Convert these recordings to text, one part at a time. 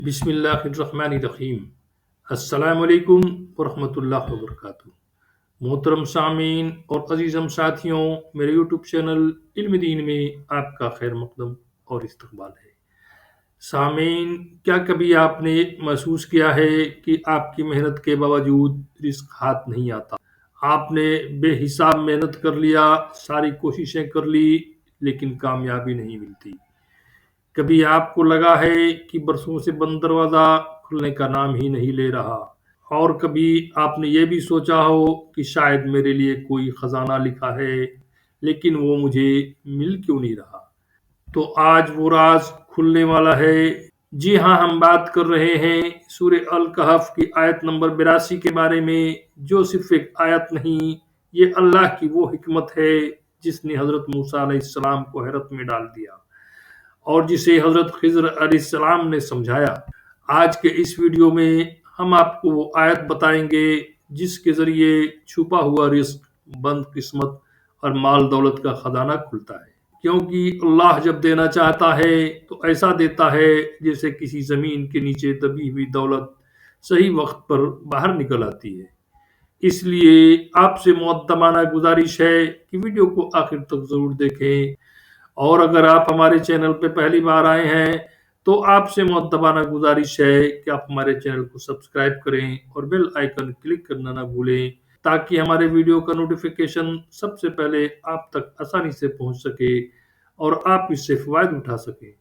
بسم اللہ الرحمن الرحیم۔ السلام علیکم ورحمۃ اللہ وبرکاتہ۔ محترم سامعین اور عزیزم ساتھیوں، میرے یوٹیوب چینل علم دین میں آپ کا خیر مقدم اور استقبال ہے۔ سامعین، کیا کبھی آپ نے محسوس کیا ہے کہ آپ کی محنت کے باوجود رزق ہاتھ نہیں آتا؟ آپ نے بے حساب محنت کر لیا، ساری کوششیں کر لی، لیکن کامیابی نہیں ملتی۔ کبھی آپ کو لگا ہے کہ برسوں سے بند دروازہ کھلنے کا نام ہی نہیں لے رہا، اور کبھی آپ نے یہ بھی سوچا ہو کہ شاید میرے لیے کوئی خزانہ لکھا ہے، لیکن وہ مجھے مل کیوں نہیں رہا؟ تو آج وہ راز کھلنے والا ہے۔ جی ہاں، ہم بات کر رہے ہیں سورہ الکہف کی آیت نمبر 82 کے بارے میں، جو صرف ایک آیت نہیں، یہ اللہ کی وہ حکمت ہے جس نے حضرت موسیٰ علیہ السلام کو حیرت میں ڈال دیا اور جسے حضرت خضر علیہ السلام نے سمجھایا۔ آج کے اس ویڈیو میں ہم آپ کو وہ آیت بتائیں گے جس کے ذریعے چھپا ہوا رزق، بند قسمت اور مال دولت کا خزانہ کھلتا ہے، کیونکہ اللہ جب دینا چاہتا ہے تو ایسا دیتا ہے جیسے کسی زمین کے نیچے دبی ہوئی دولت صحیح وقت پر باہر نکل آتی ہے۔ اس لیے آپ سے مؤدبانہ گزارش ہے کہ ویڈیو کو آخر تک ضرور دیکھیں، اور اگر آپ ہمارے چینل پہ پہلی بار آئے ہیں تو آپ سے مؤدبانہ گزارش ہے کہ آپ ہمارے چینل کو سبسکرائب کریں اور بیل آئیکن کلک کرنا نہ بھولیں، تاکہ ہمارے ویڈیو کا نوٹیفیکیشن سب سے پہلے آپ تک آسانی سے پہنچ سکے اور آپ اس سے فوائد اٹھا سکیں۔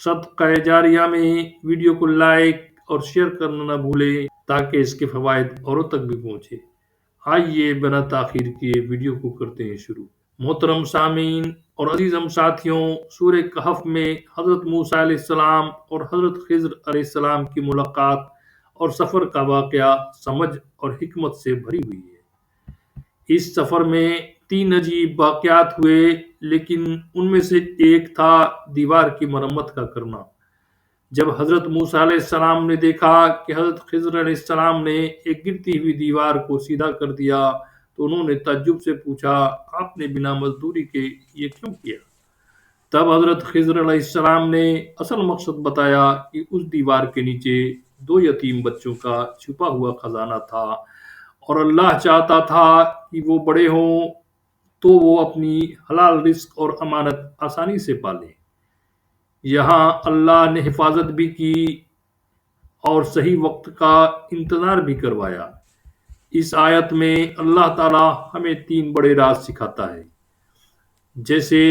صدقہ جاریہ میں ویڈیو کو لائک اور شیئر کرنا نہ بھولیں تاکہ اس کے فوائد اوروں تک بھی پہنچے۔ آئیے بنا تاخیر کیے ویڈیو کو کرتے ہیں شروع۔ محترم سامعین اور عزیزم ساتھیوں، سورہ کہف میں حضرت موسیٰ علیہ السلام اور حضرت خضر علیہ السلام کی ملاقات اور سفر کا واقعہ سمجھ اور حکمت سے بھری ہوئی ہے۔ اس سفر میں 3 عجیب واقعات ہوئے، لیکن ان میں سے ایک تھا دیوار کی مرمت کا کرنا۔ جب حضرت موسیٰ علیہ السلام نے دیکھا کہ حضرت خضر علیہ السلام نے ایک گرتی ہوئی دیوار کو سیدھا کر دیا تو انہوں نے تعجب سے پوچھا، آپ نے بنا مزدوری کے یہ کیوں کیا؟ تب حضرت خضر علیہ السلام نے اصل مقصد بتایا کہ اس دیوار کے نیچے 2 یتیم بچوں کا چھپا ہوا خزانہ تھا، اور اللہ چاہتا تھا کہ وہ بڑے ہوں تو وہ اپنی حلال رزق اور امانت آسانی سے پالیں۔ یہاں اللہ نے حفاظت بھی کی اور صحیح وقت کا انتظار بھی کروایا۔ اس آیت میں اللہ تعالی ہمیں 3 بڑے راز سکھاتا ہے۔ جیسے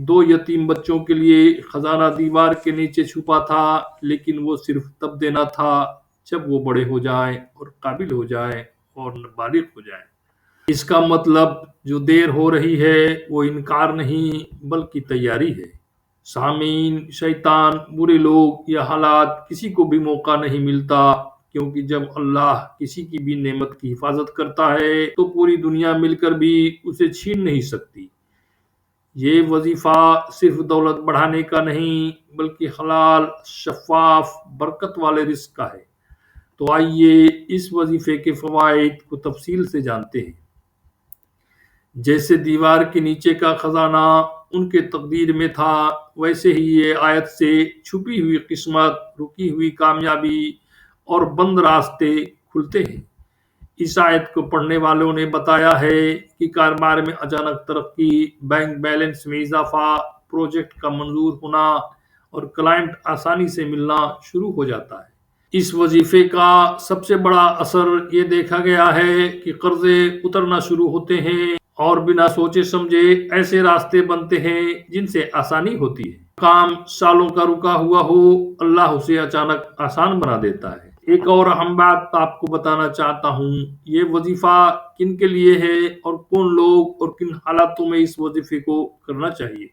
2 یتیم بچوں کے لیے خزانہ دیوار کے نیچے چھپا تھا، لیکن وہ صرف تب دینا تھا جب وہ بڑے ہو جائیں اور قابل ہو جائیں اور بالغ ہو جائیں۔ اس کا مطلب جو دیر ہو رہی ہے وہ انکار نہیں بلکہ تیاری ہے۔ سامعین، شیطان، برے لوگ یا حالات کسی کو بھی موقع نہیں ملتا، کیونکہ جب اللہ کسی کی بھی نعمت کی حفاظت کرتا ہے تو پوری دنیا مل کر بھی اسے چھین نہیں سکتی۔ یہ وظیفہ صرف دولت بڑھانے کا نہیں بلکہ حلال، شفاف، برکت والے رزق کا ہے۔ تو آئیے اس وظیفے کے فوائد کو تفصیل سے جانتے ہیں۔ جیسے دیوار کے نیچے کا خزانہ ان کے تقدیر میں تھا، ویسے ہی یہ آیت سے چھپی ہوئی قسمت، رکی ہوئی کامیابی اور بند راستے کھلتے ہیں۔ اس آیت کو پڑھنے والوں نے بتایا ہے کہ کاروبار میں اچانک ترقی، بینک بیلنس میں اضافہ، پروجیکٹ کا منظور ہونا اور کلائنٹ آسانی سے ملنا شروع ہو جاتا ہے۔ اس وظیفے کا سب سے بڑا اثر یہ دیکھا گیا ہے کہ قرضے اترنا شروع ہوتے ہیں اور بنا سوچے سمجھے ایسے راستے بنتے ہیں جن سے آسانی ہوتی ہے۔ کام سالوں کا رکا ہوا ہو، اللہ اسے اچانک آسان بنا دیتا ہے۔ ایک اور اہم بات آپ کو بتانا چاہتا ہوں، یہ وظیفہ کن کے لیے ہے اور کون لوگ اور کن حالاتوں میں اس وظیفے کو کرنا چاہیے۔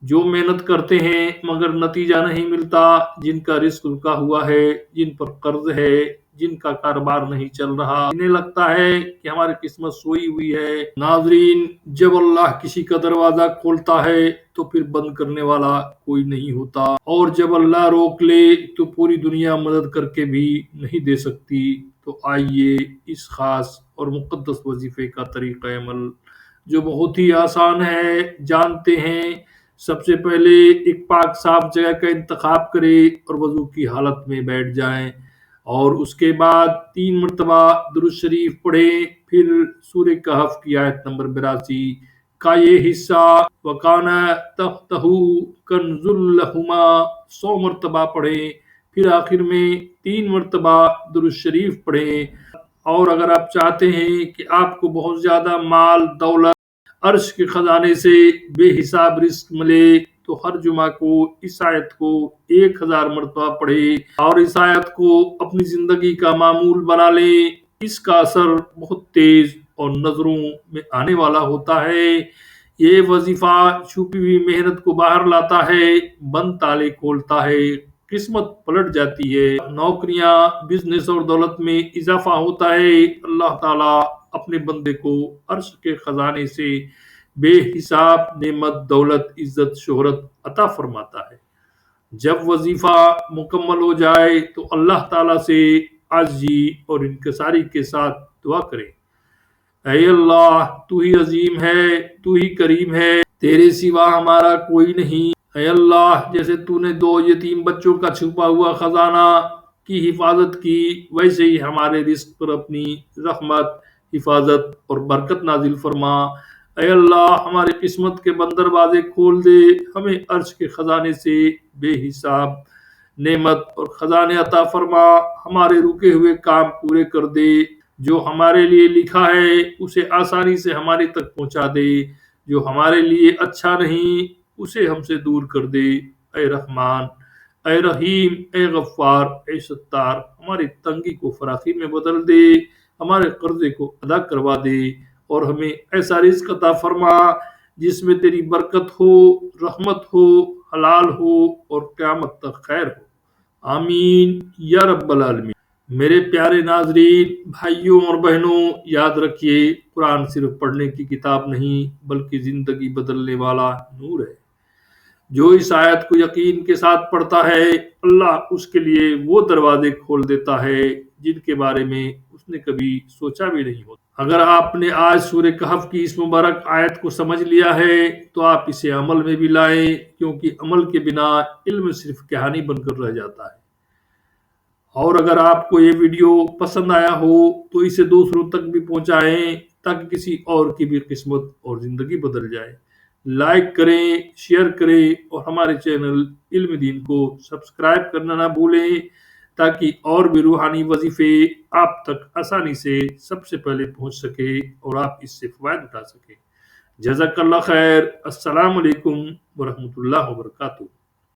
جو محنت کرتے ہیں مگر نتیجہ نہیں ملتا، جن کا رزق رکا ہوا ہے، جن پر قرض ہے، جن کا کاروبار نہیں چل رہا، انہیں لگتا ہے کہ ہماری قسمت سوئی ہوئی ہے۔ ناظرین، جب اللہ کسی کا دروازہ کھولتا ہے تو پھر بند کرنے والا کوئی نہیں ہوتا، اور جب اللہ روک لے تو پوری دنیا مدد کر کے بھی نہیں دے سکتی۔ تو آئیے اس خاص اور مقدس وظیفے کا طریقہ عمل، جو بہت ہی آسان ہے، جانتے ہیں۔ سب سے پہلے ایک پاک صاف جگہ کا انتخاب کرے اور وضو کی حالت میں بیٹھ جائیں، اور اس کے بعد 3 مرتبہ درود شریف پڑھے، پھر سورہ کہف کی آیت نمبر 82 کا یہ حصہ وکانہ تحتہ کنز لہما 100 مرتبہ پڑھیں، پھر آخر میں 3 مرتبہ درود شریف پڑھیں۔ اور اگر آپ چاہتے ہیں کہ آپ کو بہت زیادہ مال دولت عرش کے خزانے سے بے حساب رزق ملے تو ہر جمعہ کو اس آیت کو 1000 مرتبہ پڑھے اور اس آیت کو اپنی زندگی کا معمول بنا لیں۔ اس کا اثر بہت تیز اور نظروں میں آنے والا ہوتا ہے۔ یہ وظیفہ چھپی ہوئی محنت کو باہر لاتا ہے، بند تالے کھولتا ہے، قسمت پلٹ جاتی ہے، نوکریاں، بزنس اور دولت میں اضافہ ہوتا ہے۔ اللہ تعالیٰ اپنے بندے کو عرش کے خزانے سے بے حساب نعمت، دولت، عزت، شہرت عطا فرماتا ہے۔ جب وظیفہ مکمل ہو جائے تو اللہ تعالیٰ سے عاجزی اور انکساری کے ساتھ دعا کریں، اے اللہ تو ہی عظیم ہے، تو ہی کریم ہے، تیرے سوا ہمارا کوئی نہیں۔ اے اللہ جیسے تو نے 2 یتیم بچوں کا چھپا ہوا خزانہ کی حفاظت کی، ویسے ہی ہمارے رزق پر اپنی رحمت، حفاظت اور برکت نازل فرما۔ اے اللہ ہماری قسمت کے بند دروازے کھول دے، ہمیں عرش کے خزانے سے بے حساب نعمت اور خزانے عطا فرما، ہمارے رکے ہوئے کام پورے کر دے، جو ہمارے لیے لکھا ہے اسے آسانی سے ہمارے تک پہنچا دے، جو ہمارے لیے اچھا نہیں اسے ہم سے دور کر دے۔ اے رحمان، اے رحیم، اے غفار، اے ستار، ہماری تنگی کو فراخی میں بدل دے، ہمارے قرضے کو ادا کروا دے اور ہمیں ایسا رزق عطا فرما جس میں تیری برکت ہو، رحمت ہو، حلال ہو اور قیامت تک خیر ہو۔ آمین یا رب العالمین۔ میرے پیارے ناظرین، بھائیوں اور بہنوں، یاد رکھیے قرآن صرف پڑھنے کی کتاب نہیں بلکہ زندگی بدلنے والا نور ہے۔ جو اس آیت کو یقین کے ساتھ پڑھتا ہے اللہ اس کے لیے وہ دروازے کھول دیتا ہے جن کے بارے میں اس نے کبھی سوچا بھی نہیں ہوتا۔ اگر آپ نے آج سورہ کہف کی اس مبارک آیت کو سمجھ لیا ہے تو آپ اسے عمل میں بھی لائیں، کیونکہ عمل کے بنا علم صرف کہانی بن کر رہ جاتا ہے۔ اور اگر آپ کو یہ ویڈیو پسند آیا ہو تو اسے دوسروں تک بھی پہنچائیں تاکہ کسی اور کی بھی قسمت اور زندگی بدل جائے۔ لائک کریں، شیئر کریں اور ہمارے چینل علم دین کو سبسکرائب کرنا نہ بھولیں تاکہ اور بھی روحانی وظیفے آپ تک آسانی سے سب سے پہلے پہنچ سکے اور آپ اس سے فوائد اٹھا سکیں۔ جزاک اللہ خیر۔ السلام علیکم ورحمۃ اللہ وبرکاتہ۔